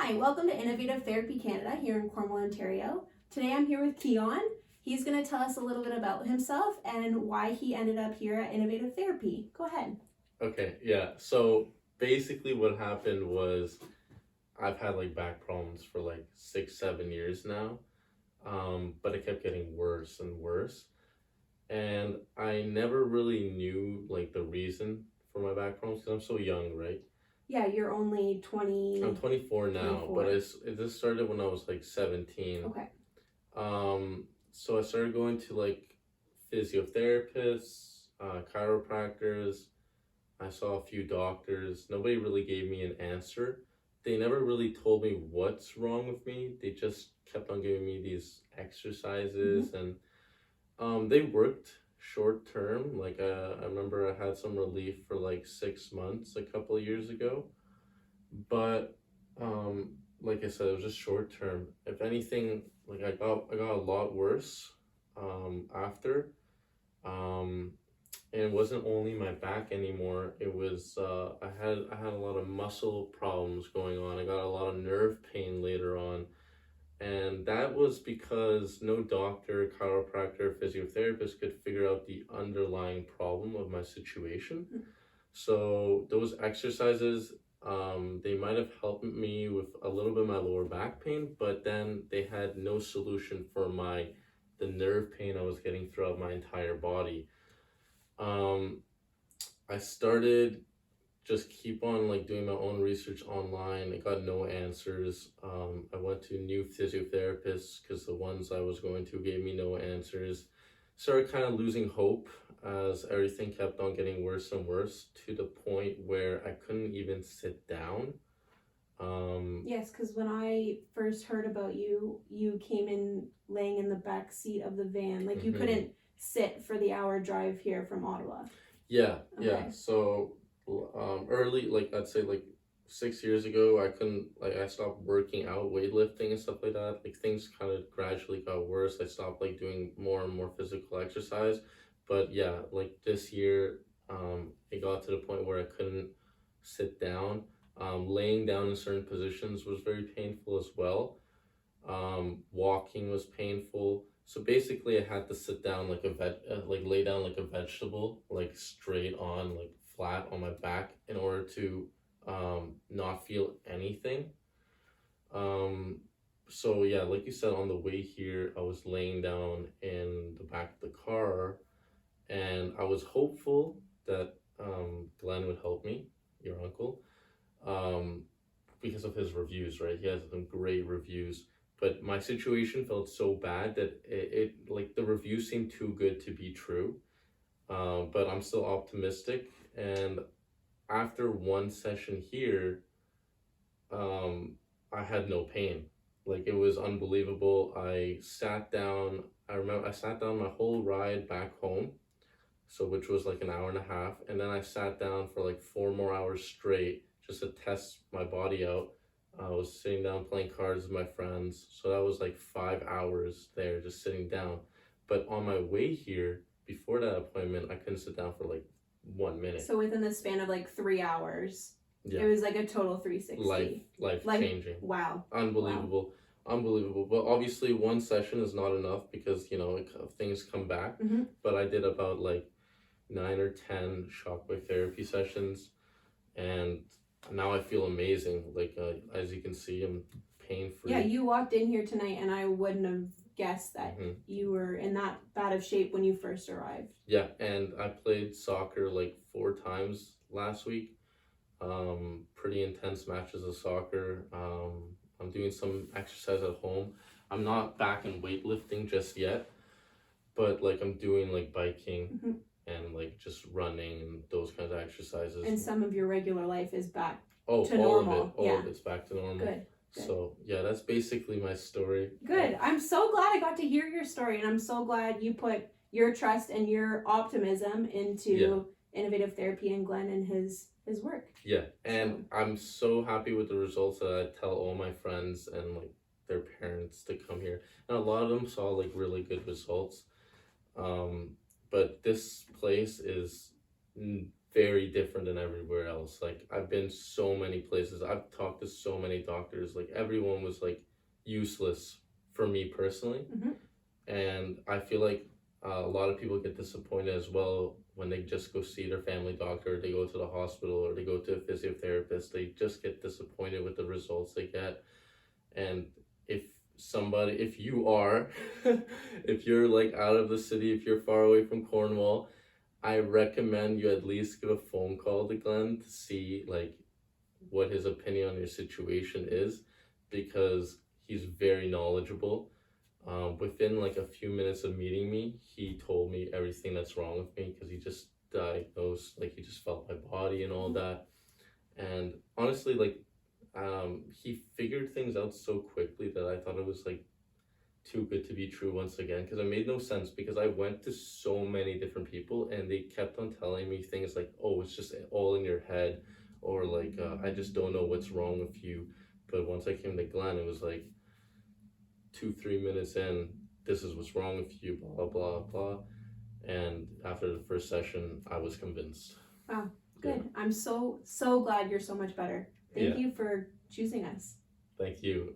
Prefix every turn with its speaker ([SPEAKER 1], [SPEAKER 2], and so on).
[SPEAKER 1] Hi, welcome to Innovative Therapy Canada here in Cornwall, Ontario. Today I'm here with Keon. He's going to tell us a little bit about himself and why he ended up here at Innovative Therapy. Go ahead.
[SPEAKER 2] Okay, yeah. So basically what happened was I've had like back problems for like 6, 7 years now. But it kept getting worse and worse. And I never really knew like the reason for my back problems because I'm so young, right?
[SPEAKER 1] Yeah, you're only 20.
[SPEAKER 2] I'm 24 now,
[SPEAKER 1] 24.
[SPEAKER 2] but it just started when I was like 17.
[SPEAKER 1] Okay.
[SPEAKER 2] So I started going to like physiotherapists, chiropractors. I saw a few doctors. Nobody really gave me an answer. They never really told me what's wrong with me. They just kept on giving me these exercises, and they worked short term. Like I remember I had some relief for like 6 months a couple of years ago, but like I said, it was just short term. If anything, like I got a lot worse after. And it wasn't only my back anymore. It was I had a lot of muscle problems going on. I got a lot of nerve pain later on, and that was because no doctor, chiropractor, physiotherapist could figure out the underlying problem of my situation. So those exercises, they might have helped me with a little bit of my lower back pain, but then they had no solution for the nerve pain I was getting throughout my entire body. I started just keep on like doing my own research online. I got no answers. I went to new physiotherapists because the ones I was going to gave me no answers. Started kind of losing hope as everything kept on getting worse and worse to the point where I couldn't even sit down.
[SPEAKER 1] Yes, because when I first heard about you, you came in laying in the back seat of the van. Like you couldn't sit for the hour drive here from Ottawa.
[SPEAKER 2] Yeah,
[SPEAKER 1] Okay.
[SPEAKER 2] yeah. So early, like I'd say like 6 years ago, I couldn't like I stopped working out, weightlifting and stuff like that. Like things kind of gradually got worse. I stopped like doing more and more physical exercise. But yeah, like this year, it got to the point where I couldn't sit down. Laying down in certain positions was very painful as well. Walking was painful. So basically, I had to sit down like lay down like a vegetable, like straight on, like flat on my back, in order to not feel anything. So yeah, like you said, on the way here, I was laying down in the back of the car, and I was hopeful that Glenn would help me, your uncle, um, because of his reviews, right? He has some great reviews. But my situation felt so bad that it like the reviews seemed too good to be true. But I'm still optimistic. And after one session here, I had no pain. Like it was unbelievable. I sat down. I remember I sat down my whole ride back home, so which was like an hour and a half, and then I sat down for like 4 more hours straight just to test my body out. I was sitting down playing cards with my friends, so that was like 5 hours there just sitting down. But on my way here, before that appointment, I couldn't sit down for like 1 minute.
[SPEAKER 1] So within the span of like 3 hours,
[SPEAKER 2] Yeah,
[SPEAKER 1] it was like a total 360.
[SPEAKER 2] life
[SPEAKER 1] Like,
[SPEAKER 2] changing,
[SPEAKER 1] wow.
[SPEAKER 2] unbelievable. Unbelievable. But obviously one session is not enough because things come back. But I did about like 9 or 10 shockwave therapy sessions, and now I feel amazing. Like as you can see, I'm pain free.
[SPEAKER 1] Yeah, you walked in here tonight and I wouldn't have guessed that you were in that bad of shape when you first arrived.
[SPEAKER 2] Yeah, and I played soccer like 4 times last week. Pretty intense matches of soccer. I'm doing some exercise at home. I'm not back in weightlifting just yet, but like I'm doing like biking and like just running and those kinds of exercises.
[SPEAKER 1] And some of your regular life is back to
[SPEAKER 2] all
[SPEAKER 1] normal.
[SPEAKER 2] of it. All of it's back to normal.
[SPEAKER 1] Good.
[SPEAKER 2] So yeah, that's basically my story.
[SPEAKER 1] Good. I'm so glad I got to hear your story, and I'm so glad you put your trust and your optimism into Innovative Therapy and Glenn and his work.
[SPEAKER 2] Yeah, and I'm so happy with the results that I tell all my friends and like their parents to come here, and a lot of them saw like really good results. But this place is very different than everywhere else. Like I've been so many places. I've talked to so many doctors. Like everyone was like useless for me personally.
[SPEAKER 1] Mm-hmm.
[SPEAKER 2] And I feel like a lot of people get disappointed as well when they just go see their family doctor, they go to the hospital, or they go to a physiotherapist. They just get disappointed with the results they get. And if you are, if you're like out of the city, if you're far away from Cornwall, I recommend you at least give a phone call to Glenn to see like what his opinion on your situation is, because he's very knowledgeable. Within like a few minutes of meeting me, he told me everything that's wrong with me because he just diagnosed, like he just felt my body and all that. And honestly, like he figured things out so quickly that I thought it was like too good to be true once again, because it made no sense, because I went to so many different people and they kept on telling me things like, oh, it's just all in your head, or like I just don't know what's wrong with you. But once I came to Glenn, it was like 2-3 minutes in, this is what's wrong with you, blah blah blah. And after the first session, I was convinced.
[SPEAKER 1] Wow, good. Yeah. I'm so glad you're so much better. Thank you for choosing us.
[SPEAKER 2] Thank you.